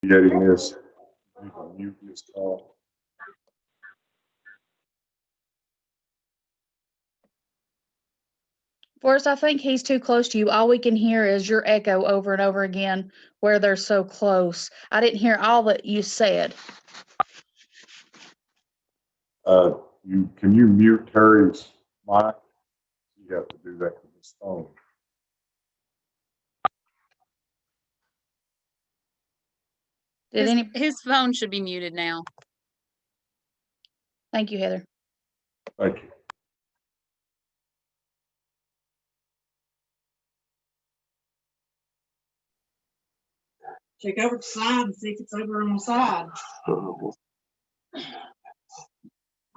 Getting this, you can mute this call. Forrest, I think he's too close to you. All we can hear is your echo over and over again where they're so close. I didn't hear all that you said. Can you mute Terry's mic? You have to do that with his phone. His phone should be muted now. Thank you, Heather. Thank you. Check over the side and see if it's over on the side.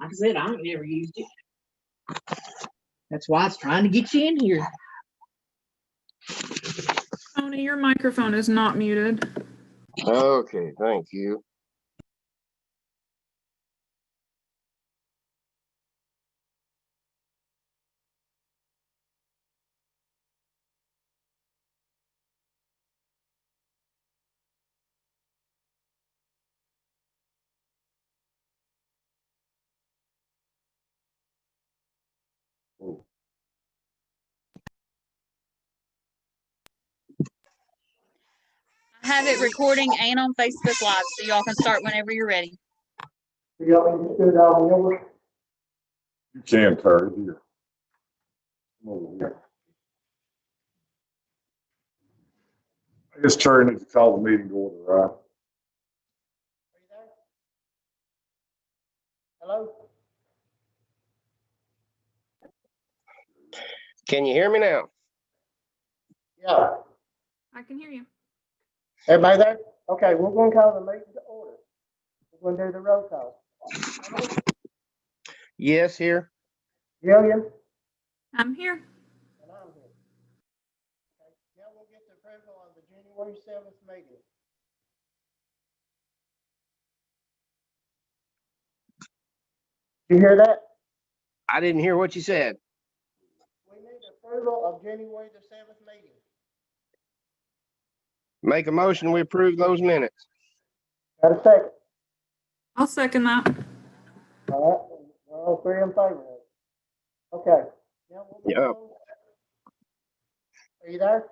Like I said, I ain't never used it. That's why it's trying to get you in here. Tony, your microphone is not muted. Okay, thank you. I have it recording and on Facebook Live, so y'all can start whenever you're ready. You can, Terry. Here. Come over here. I guess Terry needs to call the meeting to order, right? Are you there? Hello? Can you hear me now? Yeah. I can hear you. Everybody there? Okay, we're going to call the meeting to order. We're going to do the roll call. Yes, here. Jillian? I'm here. And I'm here. Okay, now we'll get the approval of the January 7th meeting. Did you hear that? I didn't hear what you said. We need approval of January the 7th meeting. Make a motion, we approve those minutes. Got a second? I'll second that. All right, we're all three in favor of it. Okay. Now we'll move Yeah. on. Are you there?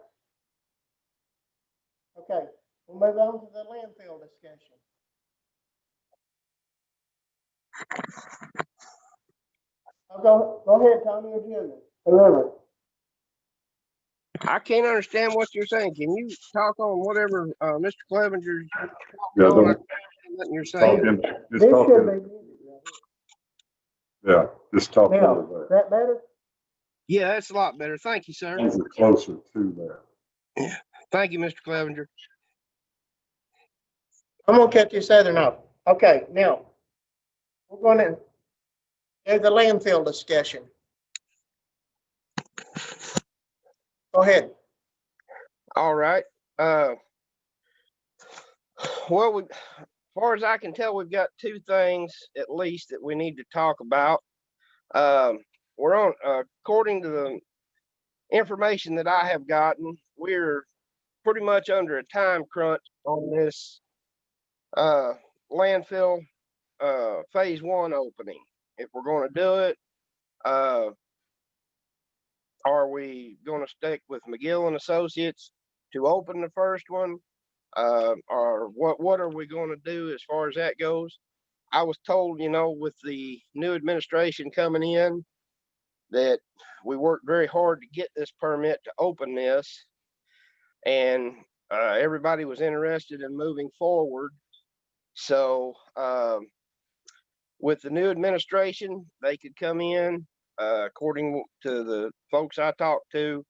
Okay, we'll move on to the landfill discussion. Oh, go ahead, Tony or Junior, whoever. I can't understand what you're saying. Can you talk on whatever Mr. Clevenger's Yeah, on? don't Nothing you're talk saying. in. This Just talk should in. be muted right Yeah, just talk here. Now, over is there. that better? Yeah, that's a lot better. Thank you, sir. Things are closer to that. Thank you, Mr. Clevenger. I'm gonna cut this other off. Okay, now, we're gonna do the landfill discussion. Go ahead. All right. Well, as far as I can tell, we've got two things at least that we need to talk about. We're on, according to the information that I have gotten, we're pretty much under a time crunch on this landfill phase one opening. If we're going to do it, are we going to stick with McGill and Associates to open the first one? Or what are we going to do as far as that goes? I was told, with the new administration coming in, that we worked very hard to get this permit to open this, and everybody was interested in moving forward. So with the new administration, they could come in, according to the folks I talked to,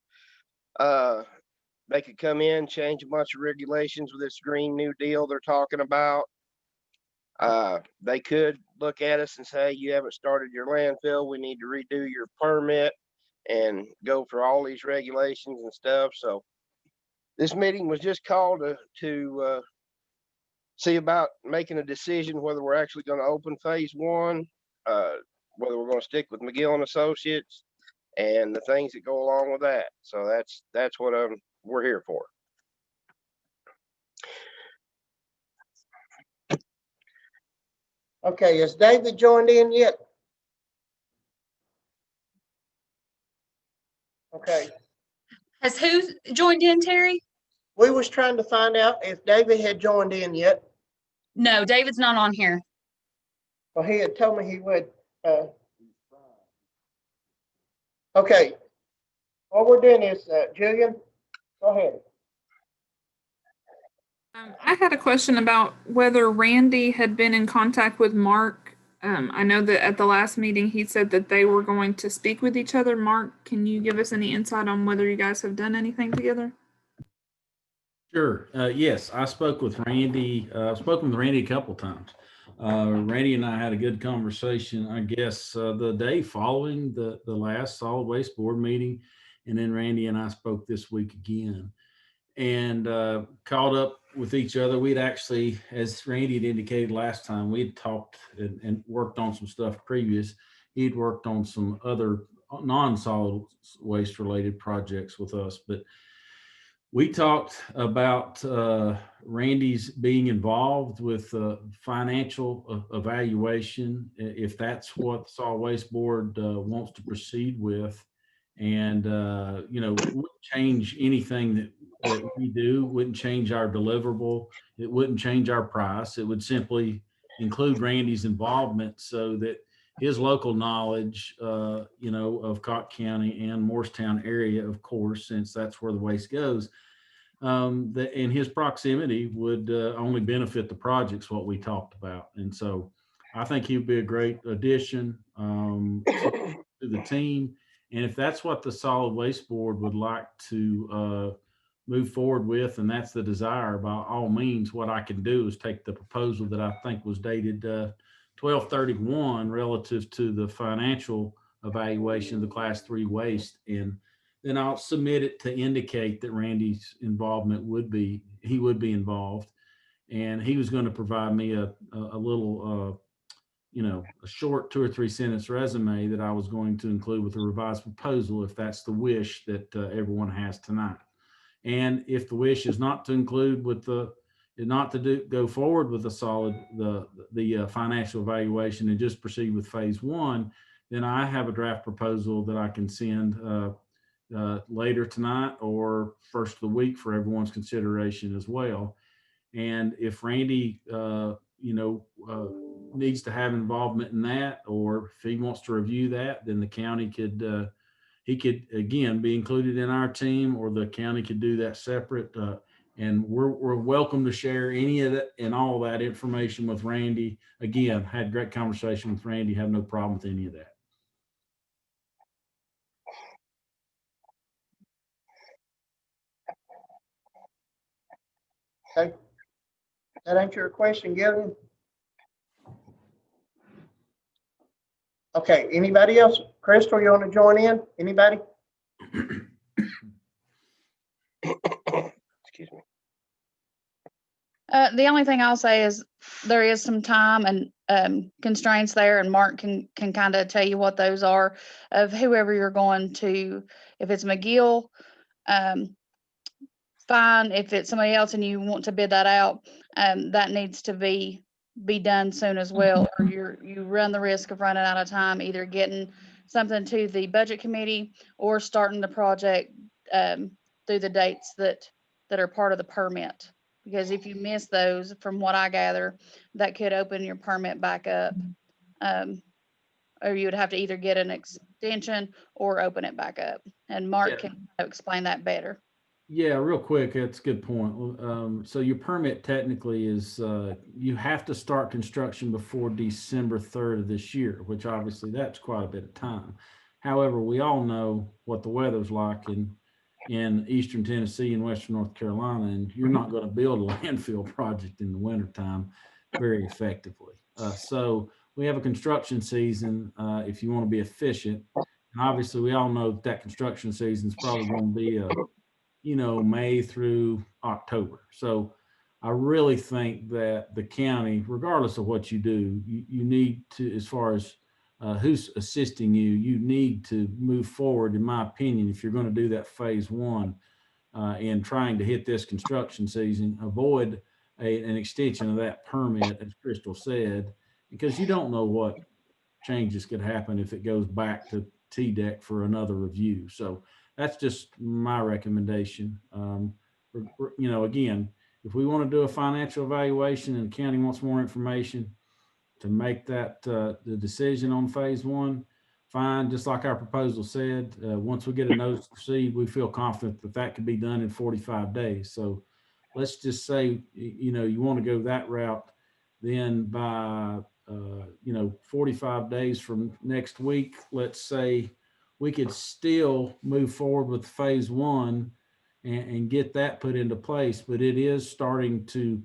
they could come in, change a bunch of regulations with this Green New Deal they're talking about. They could look at us and say, you haven't started your landfill, we need to redo your permit and go for all these regulations and stuff. So this meeting was just called to see about making a decision whether we're actually going to open phase one, whether we're going to stick with McGill and Associates and the things that go along with that. So that's what we're here for. Okay, has David joined in yet? Okay, Has who joined in, Terry? we was trying to find out if David had joined in yet. No, David's not on here. Well, he had told me he would. Okay, what we're doing is, Julian, go ahead. I had a question about whether Randy had been in contact with Mark. I know that at the last meeting, he said that they were going to speak with each other. Mark, can you give us any insight on whether you guys have done anything together? Sure. Yes, I spoke with Randy. I've spoken with Randy a couple times. Randy and I had a good conversation, I guess, the day following the last solid waste board meeting. And then Randy and I spoke this week again and caught up with each other. We'd actually, as Randy had indicated last time, we'd talked and worked on some stuff previous. He'd worked on some other non-solid waste related projects with us, but we talked about Randy's being involved with financial evaluation, if that's what the Solid Waste Board wants to proceed with. And, wouldn't change anything that we do, wouldn't change our deliverable. It wouldn't change our price. It would simply include Randy's involvement so that his local knowledge, of Cocke County and Morristown area, of course, since that's where the waste goes, and his proximity would only benefit the projects, what we talked about. And so I think he would be a great addition to the team. And if that's what the Solid Waste Board would like to move forward with, and that's the desire, by all means, what I can do is take the proposal that I think was dated 12/31 relative to the financial evaluation of the Class 3 waste, and then I'll submit it to indicate that Randy's involvement would be involved. And he was going to provide me a little, a short 2 or 3 sentence resume that I was going to include with a revised proposal, if that's the wish that everyone has tonight. And if the wish is not to include go forward with the financial evaluation and just proceed with phase 1, then I have a draft proposal that I can send later tonight or first of the week for everyone's consideration as well. And if Randy, needs to have involvement in that, or if he wants to review that, then the county could, he could again be included in our team, or the county could do that separate. And we're welcome to share any of that and all that information with Randy. Again, had great conversation with Randy, have no problem with any of that. Okay. That answer your question, Gillian? Okay, anybody else? Crystal, you want to join in? Anybody? Excuse me. The only thing I'll say is there is some time and constraints there, and Mark can kind of tell you what those are, of whoever you're going to. If it's McGill, fine. If it's somebody else and you want to bid that out, that needs to be done soon as well, or you run the risk of running out of time, either getting something to the budget committee or starting the project through the dates that are part of the permit. Because if you miss those, from what I gather, that could open your permit back up. Or you would have to either get an extension or open it back up. And Mark can explain that better. Yeah, real quick, that's a good point. So your permit technically is, you have to start construction before December 3rd of this year, which obviously that's quite a bit of time. However, we all know what the weather's like in Eastern Tennessee and Western North Carolina, and you're not going to build a landfill project in the wintertime very effectively. So we have a construction season, if you want to be efficient. And obviously, we all know that construction season is probably going to be May through October. So I really think that the county, regardless of what you do, you need to, as far as who's assisting you, you need to move forward, in my opinion, if you're going to do that phase 1 in trying to hit this construction season, avoid an extension of that permit, as Crystal said, because you don't know what changes could happen if it goes back to TDEC for another review. So that's just my recommendation. Again, if we want to do a financial evaluation and the county wants more information to make that the decision on phase one, fine. Just like our proposal said, once we get a notice to proceed, we feel confident that that could be done in 45 days. So let's just say, you want to go that route, then by 45 days from next week, let's say we could still move forward with phase one and get that put into place, but it is starting to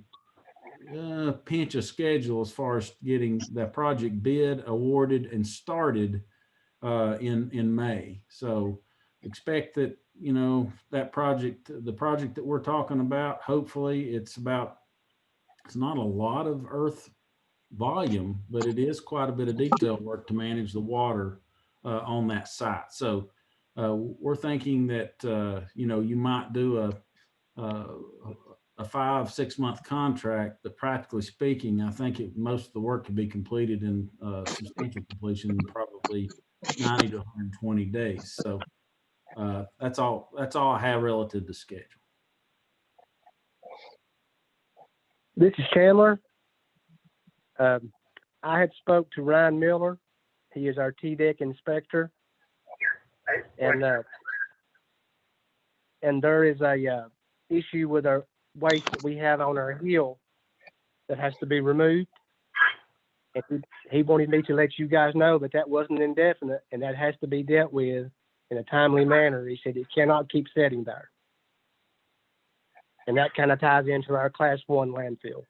pinch a schedule as far as getting that project bid, awarded, and started in May. So expect that, that project, the project that we're talking about, hopefully it's not a lot of earth volume, but it is quite a bit of detail work to manage the water on that site. So we're thinking that, you might do a 5-6 month contract, but practically speaking, I think most of the work could be completed in substantial completion in probably 90 to 120 days. So that's all I have relative to schedule. This is Chandler. I had spoke to Ryan Miller. He is our TDEC inspector. And there is a issue with our waste that we have on our hill that has to be removed. And he wanted me to let you guys know that that wasn't indefinite and that has to be dealt with in a timely manner. He said it cannot keep sitting there. And that kind of ties into our class 1 landfill.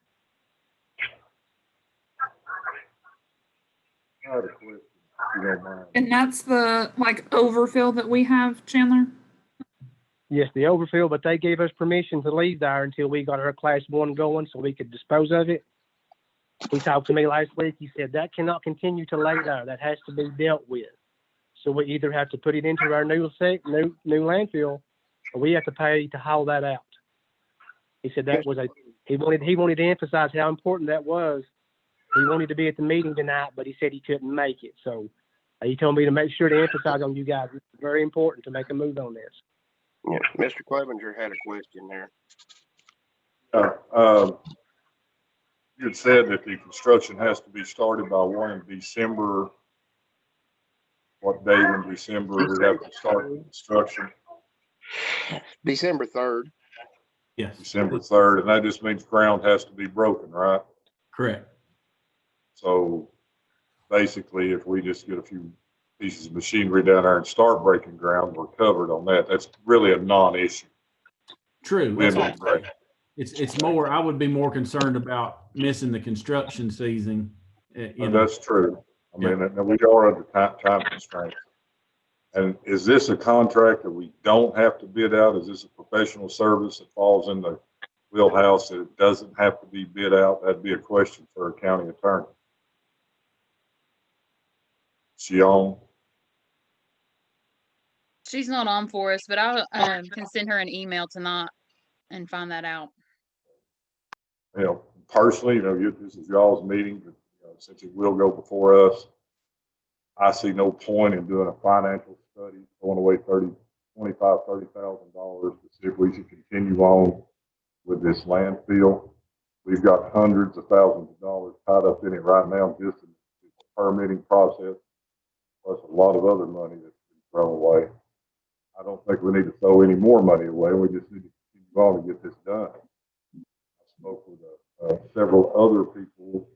I had a question, if you don't mind. And that's the overfill that we have, Chandler? Yes, the overfill, but they gave us permission to leave there until we got our class 1 going so we could dispose of it. He talked to me last week. He said that cannot continue to lay there. That has to be dealt with. So we either have to put it into our new landfill, or we have to pay to haul that out. He said that was he wanted to emphasize how important that was. He wanted to be at the meeting tonight, but he said he couldn't make it. So he told me to make sure to emphasize on you guys. It's very important to make a move on this. Yeah, Mr. Clevenger had a question there. You had said that the construction has to be started by 1 in December. What day in December we have to start the construction? December 3rd. Yes. December 3rd, and that just means ground has to be broken, right? Correct. So basically, if we just get a few pieces of machinery down there and start breaking ground, we're covered on that. That's really a non-issue. True. It's more, I would be more concerned about missing the construction season. That's true. I mean, we are under time constraints. And is this a contract that we don't have to bid out? Is this a professional service that falls in the wheelhouse that it doesn't have to be bid out? That'd be a question for a county attorney. She on? She's not on for us, but I can send her an email tonight and find that out. Personally, this is y'all's meeting, but since it will go before us, I see no point in doing a financial study, going away $30,000 to see if we should continue on with this landfill. We've got hundreds of thousands of dollars tied up in it right now, just in the permitting process, plus a lot of other money that's been thrown away. I don't think we need to throw any more money away. We just need to continue on to get this done. I spoke with several other people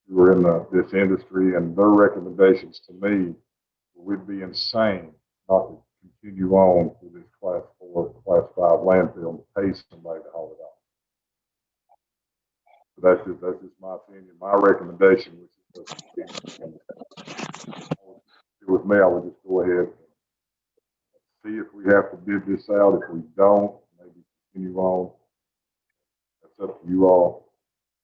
who are in this industry, and their recommendations to me, we'd be insane not to continue on with this class 4, class 5 landfill and pay somebody to haul it off. But that's just my opinion. My recommendation was with me, I would just go ahead and see if we have to bid this out. If we don't, maybe continue on. That's up to you all.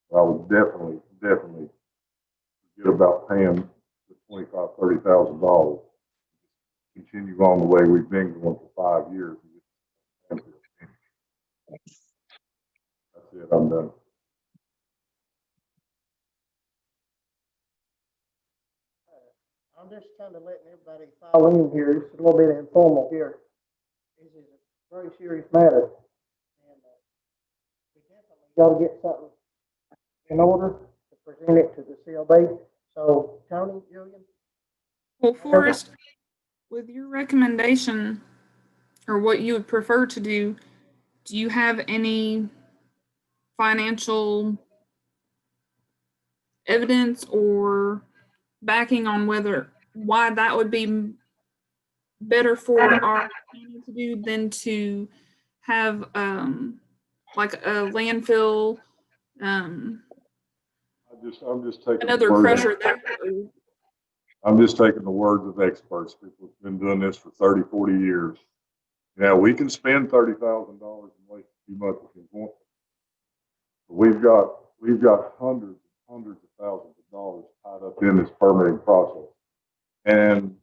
But I would definitely forget about paying the $25,000, $30,000. Continue on the way we've been going for 5 years. That's it. I'm done. I'm just kind of letting everybody follow in here. It's a little bit informal here. This is a very serious matter. And we definitely got to get something in order to present it to the CLB. So, Tony, Julian? Well, Forrest, with your recommendation or what you would prefer to do you have any financial evidence or backing on why that would be better for our county to do than to have like a landfill, I'm just taking the another words. crusher there? I'm just taking the words of experts. People have been doing this for 30, 40 years. Yeah, we can spend $30,000 and waste a few months if we want. But we've got hundreds of thousands of dollars tied up in this permitting process. And,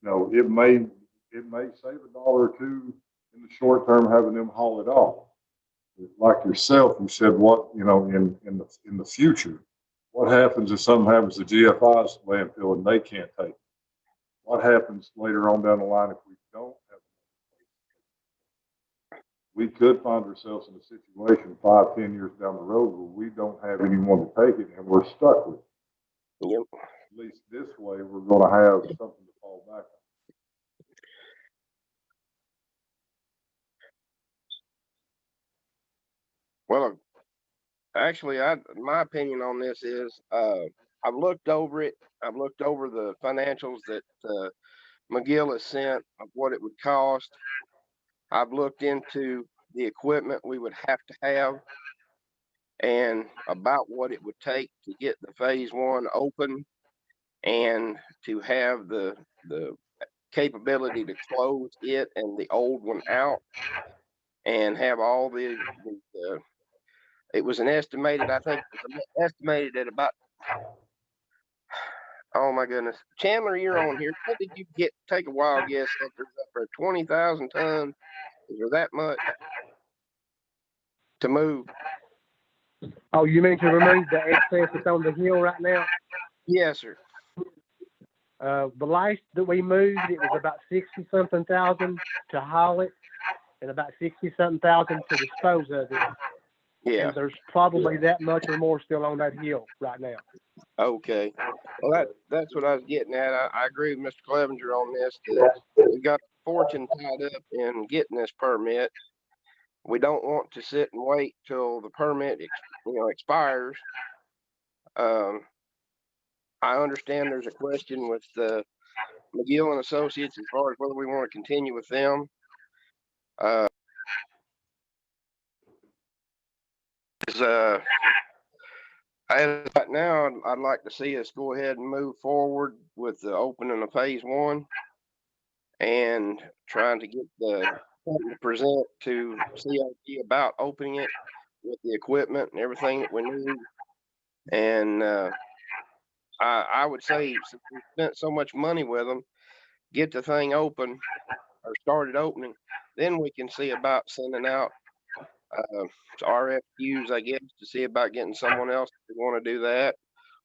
you know, it may save $1 or $2 in the short term having them haul it off. Like yourself, you said what, you know, in the future, what happens if something happens to GFI's landfill and they can't take it? What happens later on down the line if we don't have it? We could find ourselves in a situation 5, 10 years down the road where we don't have anyone to take it and we're stuck with it. Yep. At least this way, we're going to have something to fall back on. Well, actually, my opinion on this is, I've looked over it. I've looked over the financials that McGill has sent of what it would cost. I've looked into the equipment we would have to have and about what it would take to get the phase 1 open and to have the capability to close it and the old one out and have all the it was an estimated, I think it was estimated at about, oh my goodness. Chandler, you're on here. What did you take a wild guess at? There's up for 20,000 tons. Is there that much to move? Oh, you mean to remove the excess that's on the hill right now? Yes, sir. The last that we moved, it was about 60-something thousand to haul it and about 60-something thousand to dispose of it. Yeah. And there's probably that much or more still on that hill right now. Okay. Well, that's what I was getting at. I agree with Mr. Clevenger on this. We got a fortune tied up in getting this permit. We don't want to sit and wait till the permit, expires. I understand there's a question with McGill and Associates as far as whether we want to continue with them. Right now, I'd like to see us go ahead and move forward with the opening of phase 1 and trying to get something to present to CLP about opening it with the equipment and everything that we need. And I would say, since we spent so much money with them, get the thing open or started opening, then we can see about sending out to RFQs, I guess, to see about getting someone else to want to do that,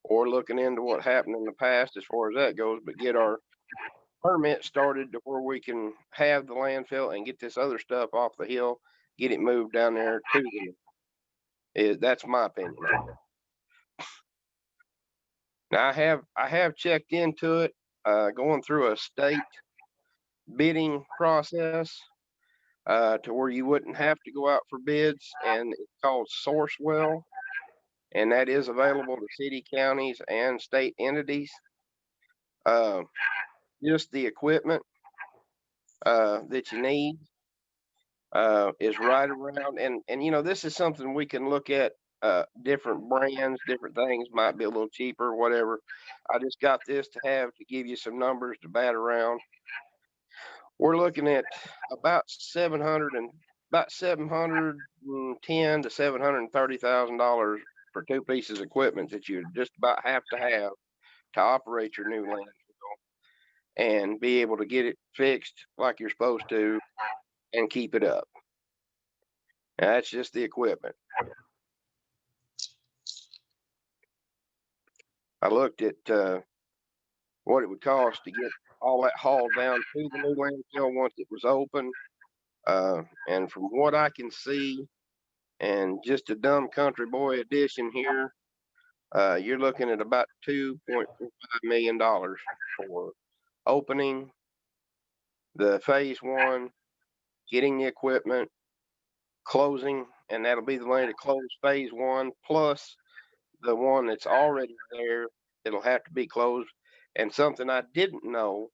or looking into what happened in the past as far as that goes, but get our permit started to where we can have the landfill and get this other stuff off the hill, get it moved down there to them. That's my opinion. Now I have checked into it, going through a state bidding process, to where you wouldn't have to go out for bids, and it's called Sourcewell, and that is available to city, counties, and state entities. Just the equipment that you need is right around, and this is something we can look at. Different brands, different things might be a little cheaper, whatever. I just got this to give you some numbers to bat around. We're looking at about $710,000 to $730,000 for 2 pieces of equipment that you just about have to operate your new landfill and be able to get it fixed like you're supposed to and keep it up. Now, that's just the equipment. I looked at what it would cost to get all that hauled down to the new landfill once it was open. And from what I can see, and just a dumb country boy addition here, you're looking at about $2.45 million for opening the phase one, getting the equipment, closing, and that'll be the money to close phase one, plus the one that's already there, it'll have to be closed. And something I didn't know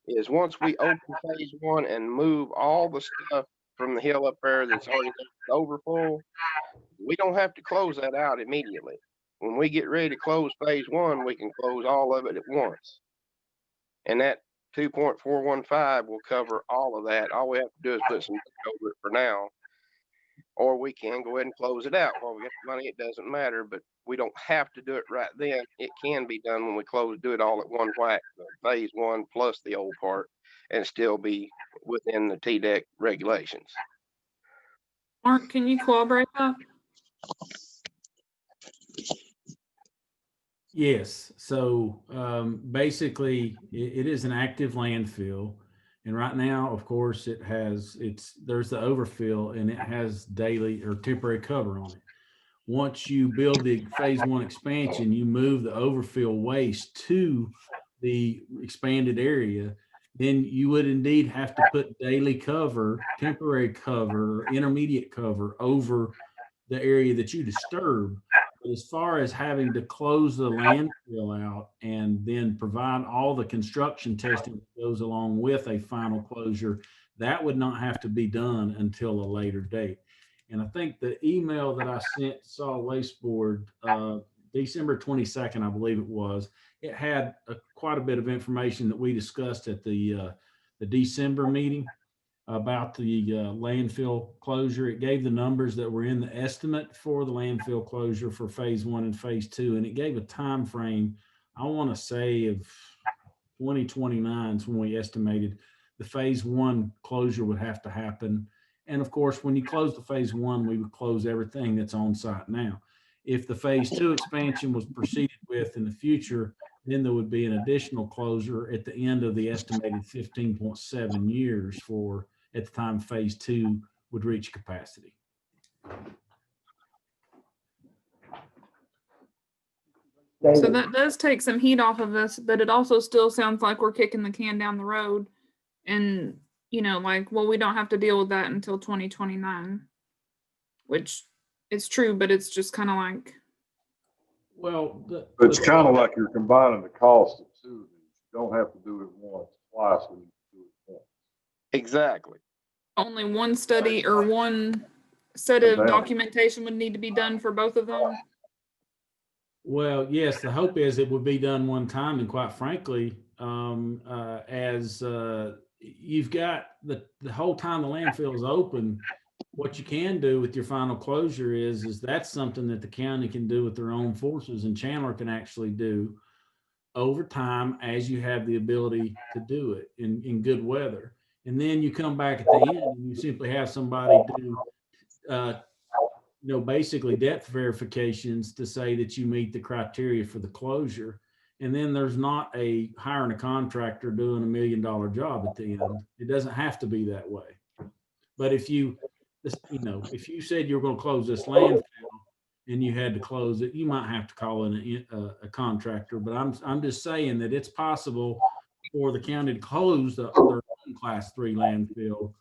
is once we open phase one and move all the stuff from the hill up there that's already there, overfull, we don't have to close that out immediately. When we get ready to close phase one, we can close all of it at once. And that 2.415 will cover all of that. All we have to do is put some money over it for now. Or we can go ahead and close it out. While we get the money, it doesn't matter, but we don't have to do it right then. It can be done when we do it all at one whack, phase one plus the old part, and still be within the TDEC regulations. Mark, can you corroborate that? Yes. So basically, it is an active landfill. And right now, of course, there's the overfill and it has daily or temporary cover on it. Once you build the phase one expansion, you move the overfill waste to the expanded area, then you would indeed have to put daily cover, temporary cover, intermediate cover over the area that you disturb. But as far as having to close the landfill out and then provide all the construction testing that goes along with a final closure, that would not have to be done until a later date. And I think the email that I sent to Solid Waste Board, December 22nd, I believe it was, it had quite a bit of information that we discussed at the December meeting about the landfill closure. It gave the numbers that were in the estimate for the landfill closure for phase one and phase two, and it gave a time frame, I want to say, of 2029 is when we estimated the phase one closure would have to happen. And of course, when you close the phase one, we would close everything that's on site now. If the phase two expansion was proceeded with in the future, then there would be an additional closure at the end of the estimated 15.7 years for at the time phase two would reach capacity. So that does take some heat off of us, but it also still sounds like we're kicking the can down the road. And, like, well, we don't have to deal with that until 2029, which is true, but it's just kind of like. Well, it's kind of like you're combining the cost of two of these. You don't have to do it once, twice when you do it once. Exactly. Only one study or one set of documentation would need to be done for both of them. Well, yes, the hope is it would be done one time, and quite frankly, as you've got the whole time the landfill is open, what you can do with your final closure is that's something that the county can do with their own forces, and Chandler can actually do over time as you have the ability to do it in good weather. And then you come back at the end and you simply have somebody do basically depth verifications to say that you meet the criteria for the closure. And then there's not a hiring a contractor doing $1 million job at the end. It doesn't have to be that way. But if you said you're going to close this landfill and you had to close it, you might have to call in a contractor. But I'm just saying that it's possible for the county to close their own class 3 landfill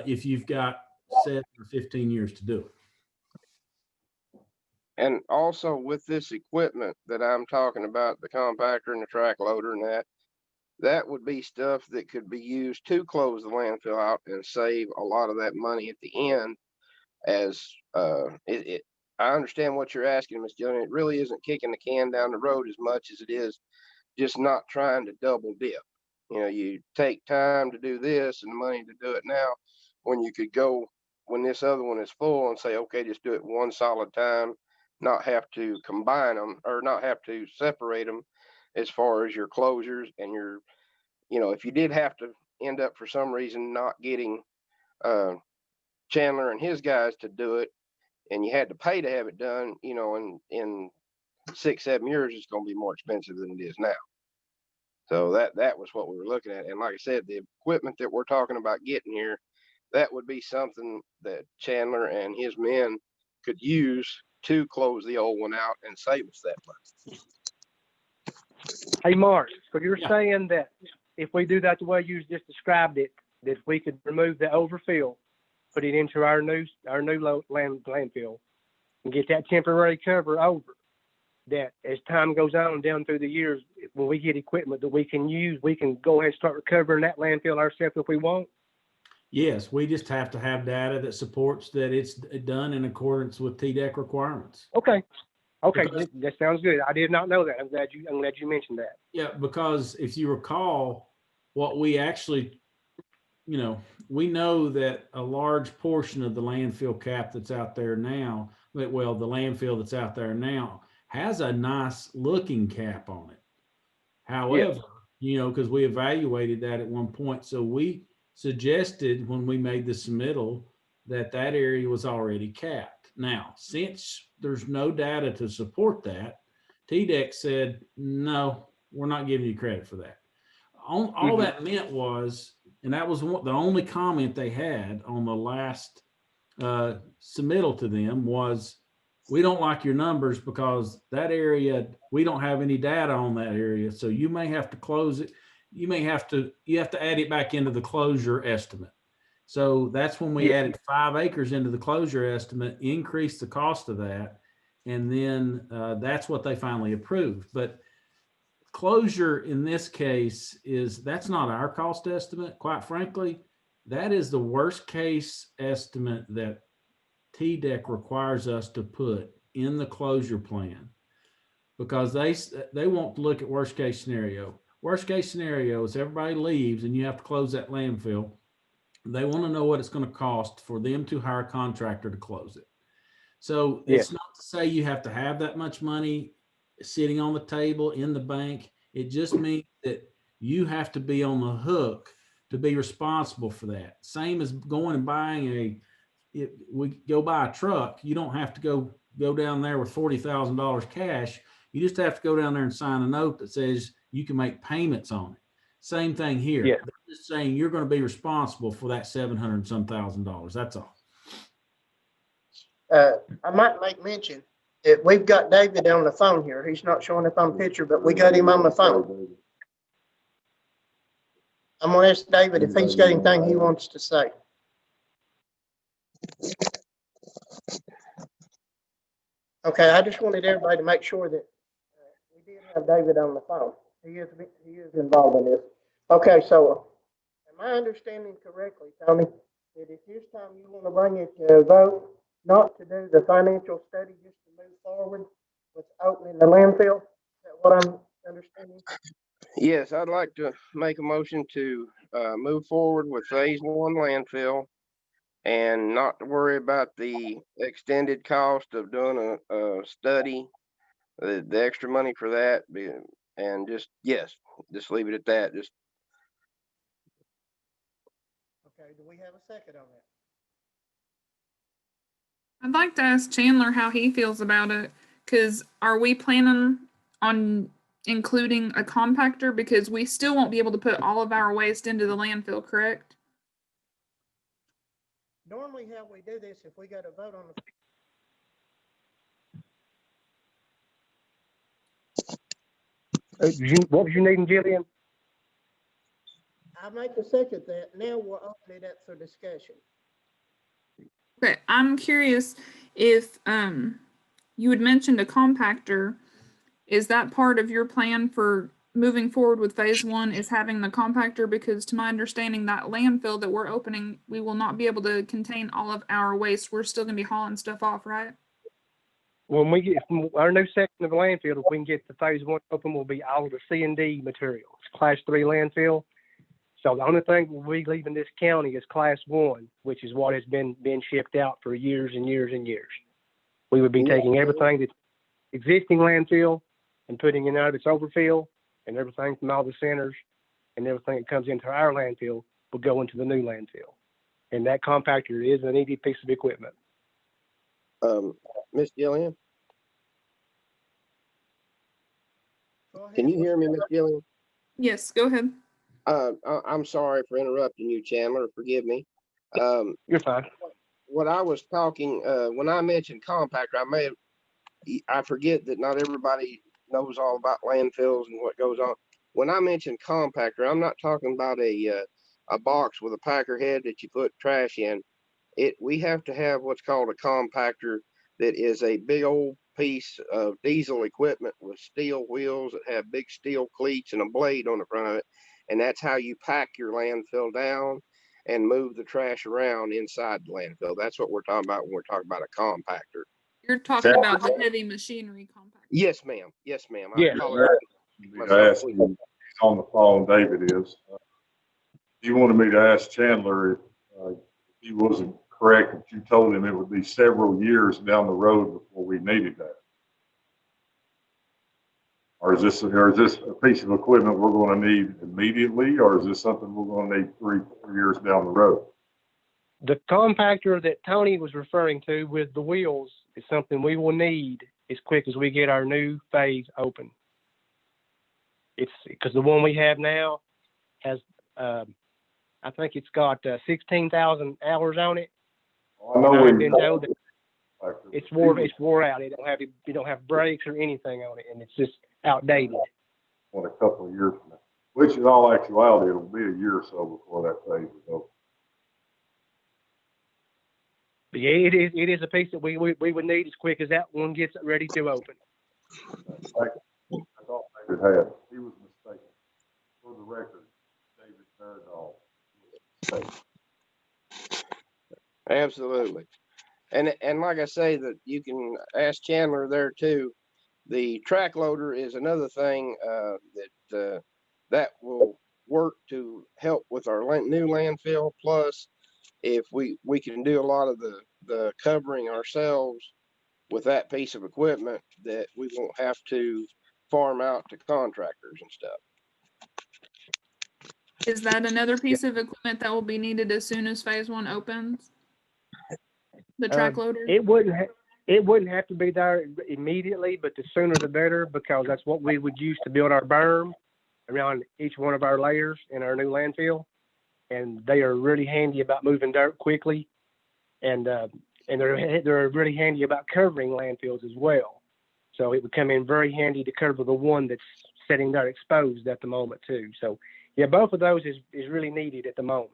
if you've got 7 or 15 years to do it. And also with this equipment that I'm talking about, the compactor and the track loader and that would be stuff that could be used to close the landfill out and save a lot of that money at the end. As I understand what you're asking, Ms. Jillian. It really isn't kicking the can down the road as much as it is just not trying to double dip. You take time to do this and the money to do it now when you could go when this other one is full and say, okay, just do it one solid time, not have to combine them or not have to separate them as far as your closures and your, if you did have to end up for some reason not getting Chandler and his guys to do it, and you had to pay to have it done, in 6-7 years, it's going to be more expensive than it is now. So that was what we were looking at. And like I said, the equipment that we're talking about getting here, that would be something that Chandler and his men could use to close the old one out and save us that money. Hey, Mark, so you're Yeah. saying that if we do that the way you just described it, that we could remove the overfill, put it into our new landfill, and get that temporary cover over, that as time goes on down through the years, when we get equipment that we can use, we can go ahead and start recovering that landfill ourselves if we want? Yes, we just have to have data that supports that it's done in accordance with TDEC requirements. Okay. Okay, Because- that sounds good. I did not know that. I'm glad you mentioned that. Yeah, because if you recall, what we actually, we know that a large portion of the landfill cap that's out there now, well, the landfill that's out there now has a nice looking cap on it. However, because we evaluated that at one point, so we suggested when we made the submittal that that area was already capped. Now, since there's no data to support that, TDEC said, no, we're not giving you credit for that. All that meant was, and that was the only comment they had on the last submittal to them was, we don't like your numbers because that area, we don't have any data on that area. So you may have to close it. You have to add it back into the closure estimate. So that's when we added 5 acres into the closure estimate, increased the cost of that. And then that's what they finally approved. But closure in this case that's not our cost estimate. Quite frankly, that is the worst case estimate that TDEC requires us to put in the closure plan, because they want to look at worst case scenario. Worst case scenario is everybody leaves and you have to close that landfill. They want to know what it's going to cost for them to hire a contractor to close it. So it's not to say you have to have that much money sitting on the table in the bank. It just means that you have to be on the hook to be responsible for that. Same as going and buying we go buy a truck. You don't have to go down there with $40,000 cash. You just have to go down there and sign a note that says you can make payments on it. Same thing here. Yeah. They're just saying you're going to be responsible for that $700,000. That's all. I might make mention that we've got David on the phone here. He's not showing up on the picture, but we got him on the phone. I'm gonna ask David if he's got anything he wants to say. Okay, I just wanted everybody to make sure that we did have David on the phone. He is involved in this. Okay, so am I understanding correctly, Tony, that at this time you want to bring it to a vote, not to do the financial study, just to move forward with opening the landfill? Is that what I'm understanding? Yes, I'd like to make a motion to move forward with phase 1 landfill and not to worry about the extended cost of doing a study, the extra money for that, and just leave it at that. Okay, do we have a second on that? I'd like to ask Chandler how he feels about it, because are we planning on including a compactor? Because we still won't be able to put all of our waste into the landfill, correct? Normally how we do this, if we got a vote on What was you needing, Jillian? I make the second that, now we'll open it up for discussion. Okay, I'm curious if you had mentioned a compactor. Is that part of your plan for moving forward with phase 1, is having the compactor? Because to my understanding, that landfill that we're opening, we will not be able to contain all of our waste. We're still gonna be hauling stuff off, right? When we get our new section of the landfill, if we can get the phase 1 open, will be all of the C&D material. It's class 3 landfill. So the only thing we'll be leaving this county is class 1, which is what has been shipped out for years and years and years. We would be taking everything that's existing landfill and putting it out of its overfill, and everything from all the centers and everything that comes into our landfill will go into the new landfill. And that compactor is a needed piece of equipment. Miss Gillian, Go ahead. can you hear me, Miss Gillian? Yes, go ahead. I'm sorry for interrupting you, Chandler. Forgive me. You're fine. What I was talking, when I mentioned compactor, I forget that not everybody knows all about landfills and what goes on. When I mentioned compactor, I'm not talking about a box with a packer head that you put trash in. We have to have what's called a compactor that is a big old piece of diesel equipment with steel wheels that have big steel cleats and a blade on the front of it. And that's how you pack your landfill down and move the trash around inside the landfill. That's what we're talking about when we're talking about a compactor. You're talking about the heavy machinery compactor. Yes, ma'am. Yes, ma'am. I Yeah. apologize. Me to ask you, he's on the phone, David is. He wanted me to ask Chandler if he wasn't correct, that you told him it would be several years down the road before we needed that. Or is this a piece of equipment we're going to need immediately, or is this something we're going to need 3-4 years down the road? The compactor that Tony was referring to with the wheels is something we will need as quick as we get our new phase open. It's because the one we have now has, I think it's got 16,000 hours on it. I know I've been told that it's it's wore out. You don't have brakes or anything on it, and it's just outdated. a couple of years from now, which in all actuality, it'll be a year or so before that phase is over. But yeah, it is a piece that we would need as quick as that one gets ready to open. I thought David had. He was mistaken. For the record, David Fairdahl was mistaken. Absolutely. And like I say, that you can ask Chandler there too. The track loader is another thing that will work to help with our new landfill. Plus, if we can do a lot of the covering ourselves with that piece of equipment, that we won't have to farm out to contractors and stuff. Is that another piece of equipment that will be needed as soon as phase 1 opens? The track loader? It wouldn't have to be there immediately, but the sooner the better, because that's what we would use to build our berm around each one of our layers in our new landfill. And they are really handy about moving dirt quickly, and they're really handy about covering landfills as well. So it would come in very handy to cover the one that's sitting there exposed at the moment too. So yeah, both of those is really needed at the moment.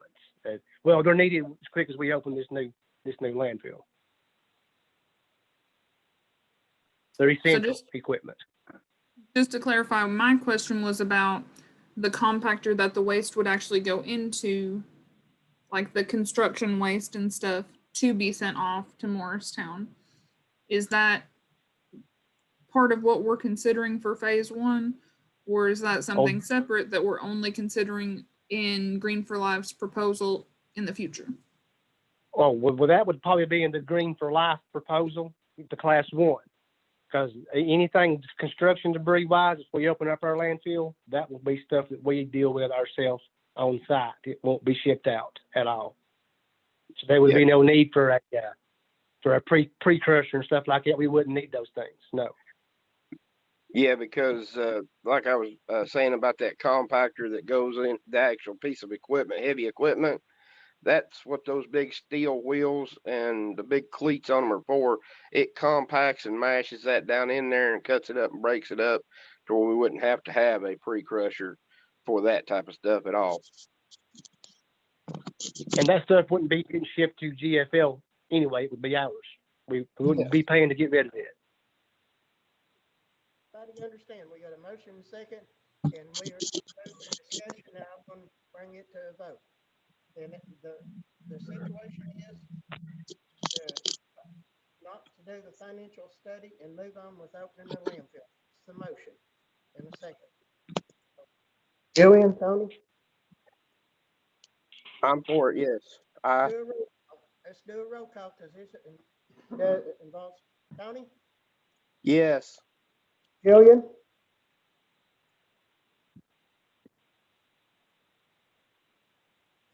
Well, they're needed as quick as we open this new landfill. They're essential equipment. Just to clarify, my question was about the compactor that the waste would actually go into, like the construction waste and stuff, to be sent off to Morristown. Is that part of what we're considering for phase 1, or is that something separate that we're only considering in Green for Life's proposal in the future? Oh, well, that would probably be in the Green for Life proposal, the class 1. Because anything construction debris wise, if we open up our landfill, that will be stuff that we deal with ourselves on site. It won't be shipped out at all. So there would be no need for a pre-crusher and stuff like that. We wouldn't need those things. No. Yeah, because like I was saying about that compactor that goes in the actual piece of equipment, heavy equipment, that's what those big steel wheels and the big cleats on them are for. It compacts and mashes that down in there and cuts it up and breaks it up to where we wouldn't have to have a pre-crusher for that type of stuff at all. And that stuff wouldn't be getting shipped to GFL anyway. It would be ours. We wouldn't be paying to get rid of it. You understand, we got a motion and second, and we are in discussion now. I'm going to bring it to a vote. And the situation is not to do the financial study and move on with opening the landfill. It's the motion in a second. Julian, Tony? I'm for it, yes. Let's do a roll call because this involves Tony? Yes. Julian?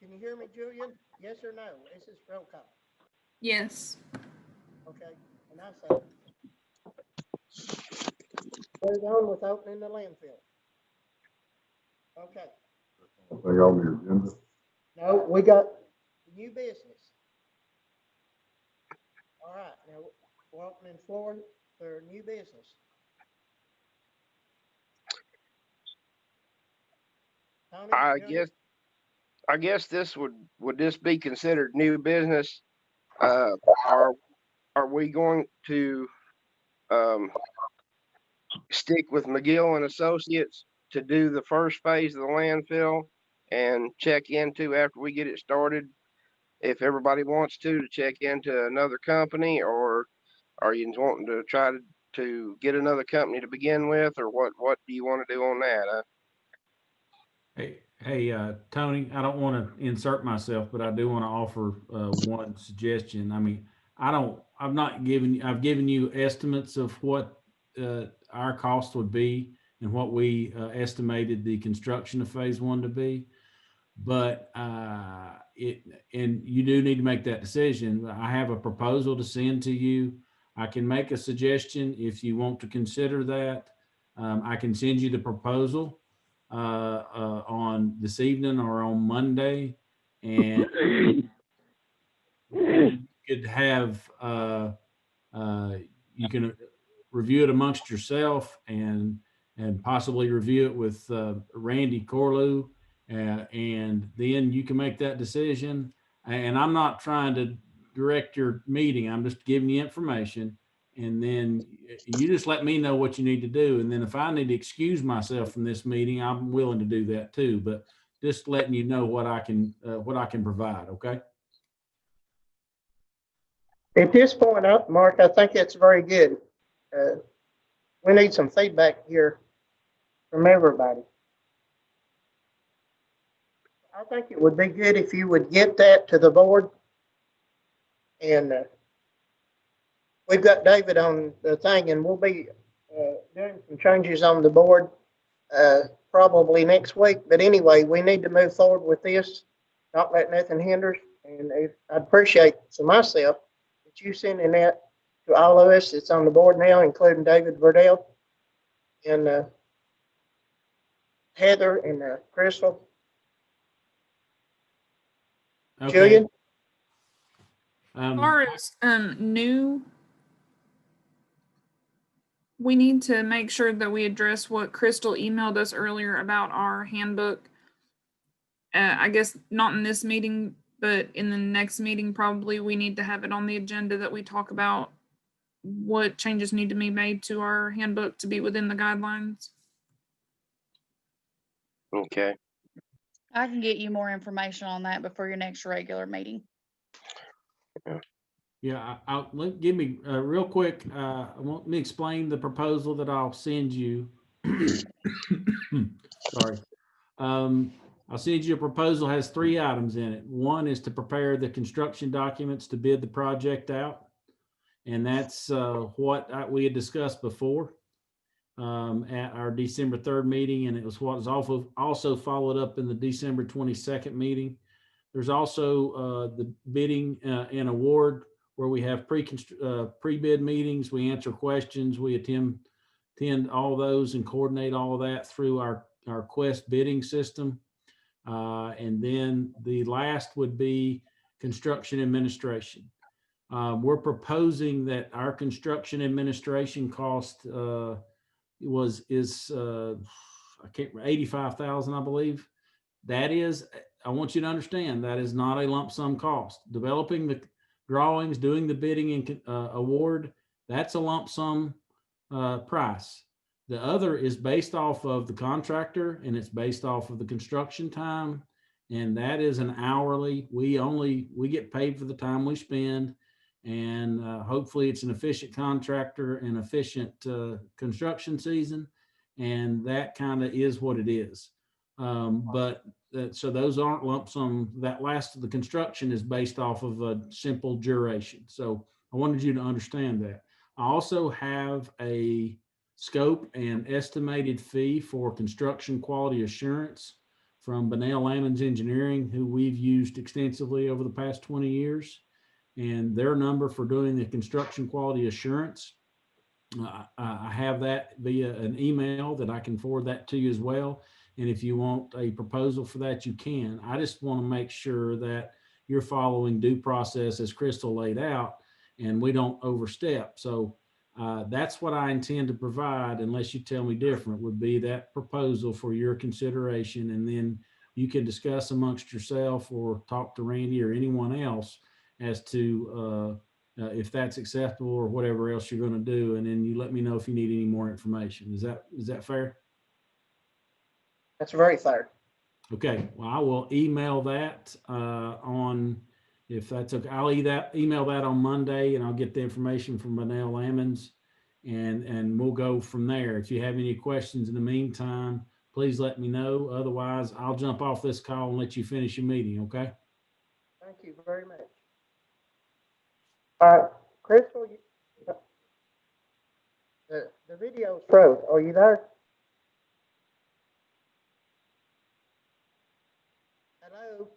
Can you hear me, Julian? Yes or no? This is roll call. Yes. Okay, and I say move on with opening the landfill. Okay. Thing on the agenda. No, we got new business. All right, now we're opening the floor for new business. Tony, I go ahead. guess this would this be considered new business? Uh, are we going to stick with McGill and Associates to do the first phase of the landfill and check into after we get it started? If everybody wants to check into another company, or are you wanting to try to get another company to begin with, or what do you want to do on that? Hey, Tony, I don't want to insert myself, but I do want to offer one suggestion. I mean, I've given you estimates of what our cost would be and what we estimated the construction of phase one to be. But and you do need to make that decision. I have a proposal to send to you. I can make a suggestion if you want to consider that. I can send you the proposal on this evening or on Monday, and you could have you can review it amongst yourself and possibly review it with Randy Corlew, and then you can make that decision. And I'm not trying to direct your meeting. I'm just giving you information. And then you just let me know what you need to do. And then if I need to excuse myself from this meeting, I'm willing to do that too. But just letting you know what I can provide. Okay. At this point, Mark, I think that's very good. We need some feedback here from everybody. I think it would be good if you would get that to the board. And we've got David on the thing, and we'll be doing some changes on the board probably next week. But anyway, we need to move forward with this, not let nothing hinder us. And I'd appreciate for myself that you sending that to all of us that's on the board now, including David Verdell and Heather and Crystal. Okay. Julian? As far as new, we need to make sure that we address what Crystal emailed us earlier about our handbook. I guess not in this meeting, but in the next meeting, probably we need to have it on the agenda that we talk about what changes need to be made to our handbook to be within the guidelines. Okay. I can get you more information on that before your next regular meeting. Yeah, give me real quick. Let me explain the proposal that I'll send you. Sorry. I'll send you a proposal, has 3 items in it. One is to prepare the construction documents to bid the project out. And that's what we had discussed before at our December 3rd meeting. And it was what was also followed up in the December 22nd meeting. There's also the bidding and award, where we have pre-bid meetings. We answer questions. We attend all those and coordinate all of that through our Quest bidding system. And then the last would be construction administration. We're proposing that our construction administration cost is I can't remember, 85,000, I believe. That is, I want you to understand, that is not a lump sum cost. Developing the drawings, doing the bidding and award, that's a lump sum price. The other is based off of the contractor, and it's based off of the construction time, and that is an hourly. We get paid for the time we spend, and hopefully it's an efficient contractor and efficient construction season, and that kind of is what it is. So those aren't lump sum. That last of the construction is based off of a simple duration. So I wanted you to understand that. I also have a scope and estimated fee for construction quality assurance from Bunnell Lammons Engineering, who we've used extensively over the past 20 years. And their number for doing the construction quality assurance, I have that via an email that I can forward that to you as well. And if you want a proposal for that, you can. I just want to make sure that you're following due process as Crystal laid out and we don't overstep. So that's what I intend to provide, unless you tell me different, would be that proposal for your consideration. And then you can discuss amongst yourself or talk to Randy or anyone else as to if that's acceptable or whatever else you're going to do. And then you let me know if you need any more information. Is that fair? That's very fair. Okay, well, I will email that on, if that's okay, I'll email that on Monday, and I'll get the information from Manel Ammons, and we'll go from there. If you have any questions in the meantime, please let me know. Otherwise, I'll jump off this call and let you finish your meeting, okay? Thank you very much. All right, Crystal, the video's froze. Are you there? Hello?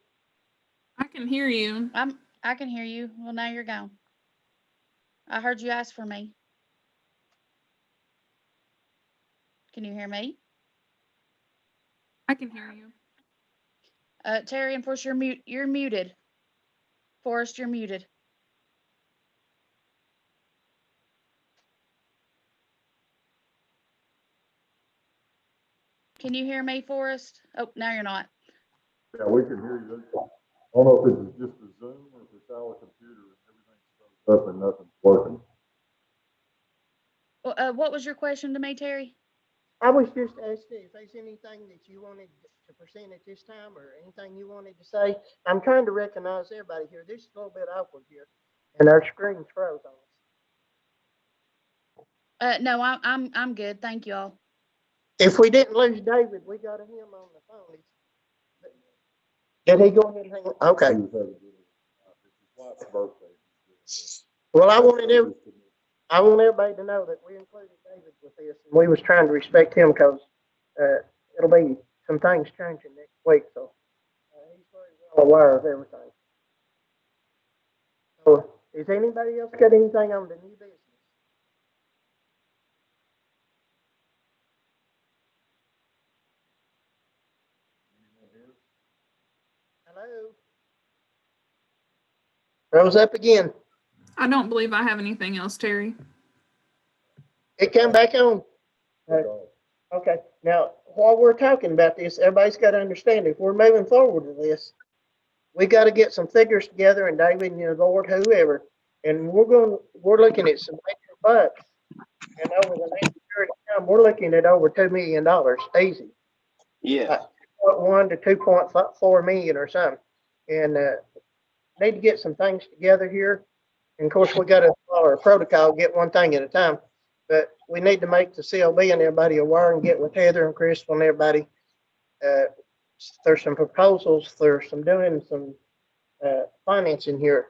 I can hear you. I can hear you. Well, now you're gone. I heard you ask for me. Can you hear me? I can hear you. Terry and Forrest, you're muted. Forrest, you're muted. Can you hear me, Forrest? Oh, now you're not. Yeah, we can hear you. I don't know if it's just the Zoom or if it's our computer and everything's up and nothing's working. What was your question to me, Terry? I was just asking if there's anything that you wanted to present at this time or anything you wanted to say. I'm trying to recognize everybody here. This is a little bit awkward here, and our screen's froze on us. No, I'm good. Thank you all. If we didn't lose David, we got him on the phone. Did he go ahead and hang on? Okay. He was having his wife's birthday. Well, I want everybody to know that we included David with this, and we was trying to respect him because it'll be some things changing next week, so he's very well aware of everything. So, is anybody else got anything on the new business? Hello? Rose up again. I don't believe I have anything else, Terry. It came back on. Okay, now, while we're talking about this, everybody's got to understand, if we're moving forward with this, we got to get some figures together, and David and the board, whoever, and we're looking at some major bucks, and over the next period of time, we're looking at over $2 million, easy. Yeah. 2.1 to 2.4 million or something, and need to get some things together here. And of course, we got to follow our protocol, get one thing at a time. But we need to make the CLB and everybody aware and get with Heather and Crystal and everybody. There's some proposals, there's some doing some financing here.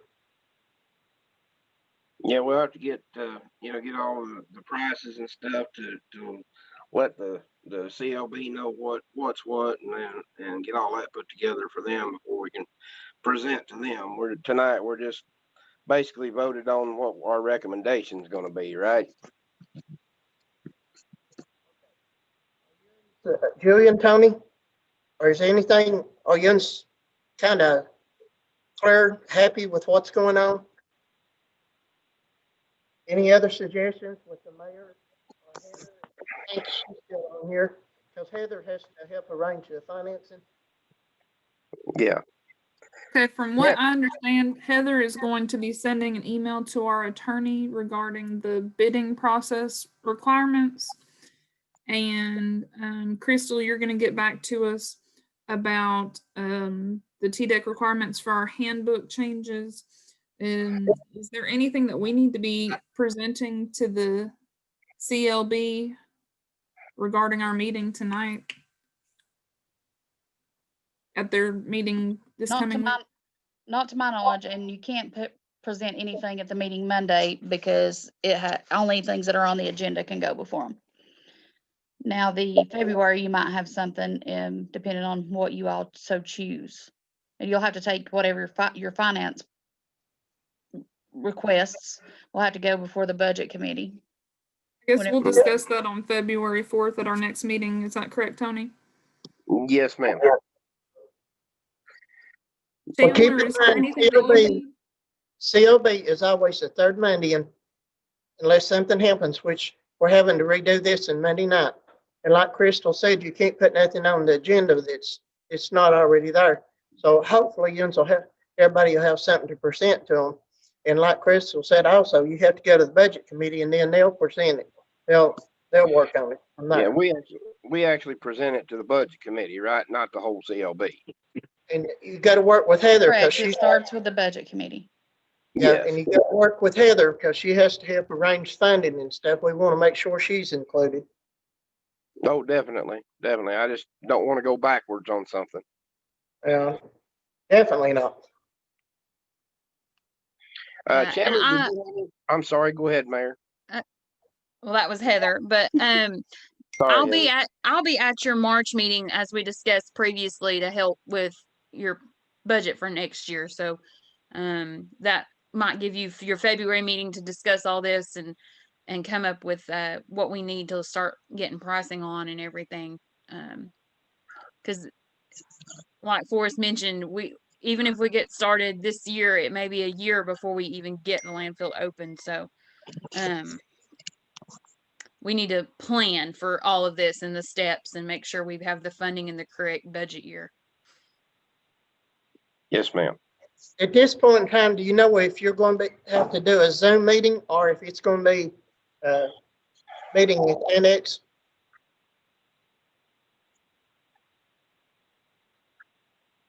Yeah, we'll have to get, get all the prices and stuff to let the CLB know what's what and get all that put together for them before we can present to them. Tonight we're just basically voted on what our recommendation is going to be, right? Julian, Tony, or is anything, are you kind of clear, happy with what's going on? Any other suggestions with the mayor or Heather? I think she's still on here because Heather has to help arrange the financing. Yeah. Okay, from what I understand, Heather is going to be sending an email to our attorney regarding the bidding process requirements. And Crystal, you're going to get back to us about the TDEC requirements for our handbook changes. And is there anything that we need to be presenting to the CLB regarding our meeting tonight? At their meeting this coming week? Not to my knowledge, and you can't present anything at the meeting Monday because only things that are on the agenda can go before them. Now, the February, you might have something depending on what you all so choose. And you'll have to take whatever your finance requests will have to go before the budget committee. I guess we'll discuss that on February 4th at our next meeting. Is that correct, Tony? Yes, ma'am. Well, keep Chandler, in is there mind, anything that you need? COB is always the third Monday, and unless something happens, which we're having to redo this on Monday night. And like Crystal said, you can't put nothing on the agenda it's not already there. So hopefully everybody will have something to present to them. And like Crystal said, also, you have to go to the budget committee and then they'll present it. They'll work on it from Yeah, there. we actually present it to the budget committee, right? Not the whole CLB. And you got to work with Heather because Correct. she It starts with the budget committee. Yeah, Yes. and you got to work with Heather because she has to help arrange funding and stuff. We want to make sure she's included. Oh, definitely. Definitely. I just don't want to go backwards on something. Definitely not. Yeah, and Chandler, I'm sorry. Go ahead, Mayor. well, that was Heather, but Sorry, I'll be at your March meeting as we discussed previously to help with your budget for next year. So that might give you your February meeting to discuss all this and come up with what we need to start getting pricing on and everything. Because like Forrest mentioned, even if we get started this year, it may be a year before we even get the landfill open. So we need to plan for all of this and the steps and make sure we have the funding in the correct budget year. Yes, ma'am. At this point in time, do you know if you're going to have to do a Zoom meeting or if it's going to be meeting with Annex?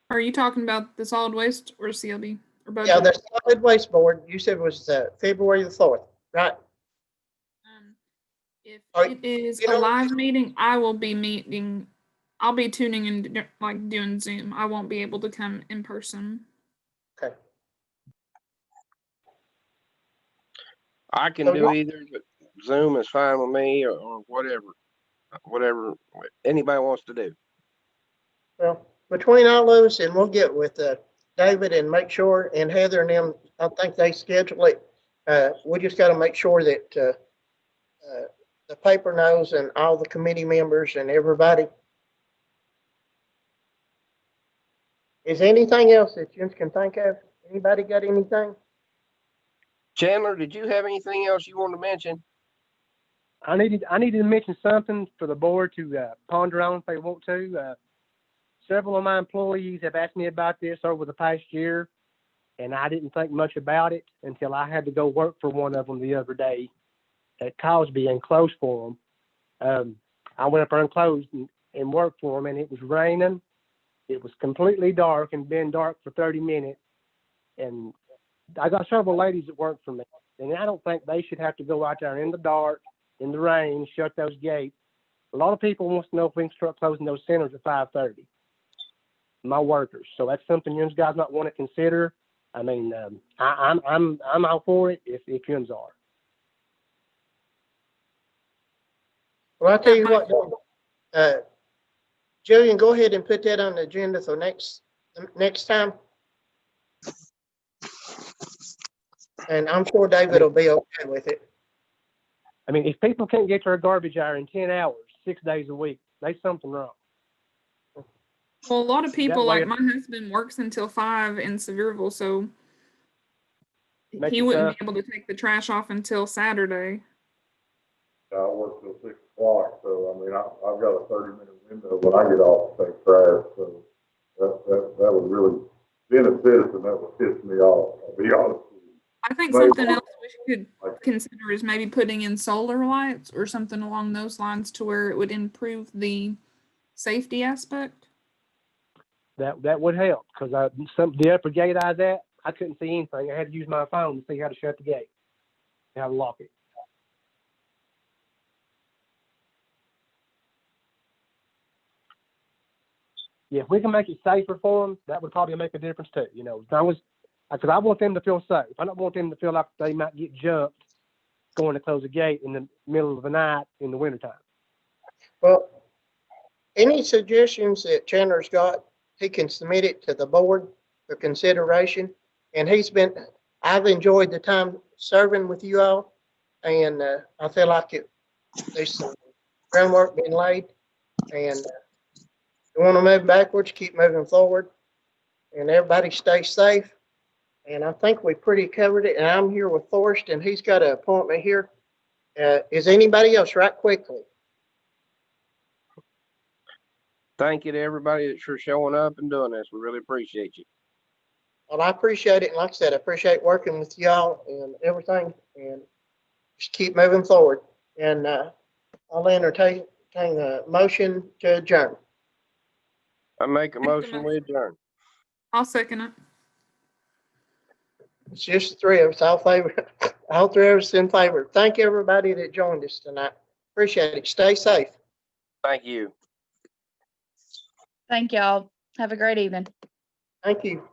Are you talking about the solid waste or CLB or budget? Yeah, the Solid Waste Board, you said was February the 4th, right? If Are- it is you a know- live meeting, I will be meeting. I'll be tuning in, like doing Zoom. I won't be able to come in person. Okay. I can So do either, but Zoom is fine with me or whatever anybody wants to do. Well, between all of us, and we'll get with David and make sure, and Heather and them, I think they schedule it. We just got to make sure that the paper knows and all the committee members and everybody. Is there anything else that you can think of? Anybody got anything? Chandler, did you have anything else you wanted to mention? I needed to mention something for the board to ponder on if they want to. Several of my employees have asked me about this over the past year, and I didn't think much about it until I had to go work for one of them the other day at Cosby and close for them. I went up there and closed and worked for them, and it was raining. It was completely dark and been dark for 30 minutes. And I got several ladies that work for me, and I don't think they should have to go out there in the dark, in the rain, shut those gates. A lot of people want to know if we can start closing those centers at 5:30. My workers. So that's something you guys might want to consider. I mean, I'm all for it if you are. Well, I'll tell you what, Jillian, go ahead and put that on the agenda for next time. And I'm sure David will be okay with it. I mean, if people can't get their garbage out in 10 hours, 6 days a week, there's something wrong. Well, a lot of people, way like my husband, works until 5 in Sevierville, so Make he it wouldn't tough. be able to take the trash off until Saturday. I work till 6 o'clock, so I mean, I've got a 30-minute window when I get off to take trash, so that would really, being a citizen, that would piss me off, I'll be honest with you. I think Maybe- something else we could consider is maybe putting in solar lights or something along those lines to where it would improve the safety aspect. That would help because the upper gate I was at, I couldn't see anything. I had to use my phone to see how to shut the gate, how to lock it. Yeah, if we can make it safer for them, that would probably make a difference too. You know, because I want them to feel safe. I don't want them to feel like they might get jumped going to close the gate in the middle of the night in the wintertime. Well, any suggestions that Chandler's got, he can submit it to the board for consideration. And I've enjoyed the time serving with you all. And I feel like there's some groundwork being laid. And You want to move backwards, keep moving forward, and everybody stay safe. And I think we pretty covered it. And I'm here with Forrest, and he's got an appointment here. Is anybody else right quickly? Thank you to everybody that's for showing up and doing this. We really appreciate you. Well, I appreciate it. And like I said, I appreciate working with y'all and everything. And just keep moving forward. And I'll entertain a motion to adjourn. I make a Make the motion, we adjourn. I'll second it. It's just the three of us. All three of us in favor. Thank everybody that joined us tonight. Appreciate it. Stay safe. Thank you. Thank y'all. Have a great evening. Thank you.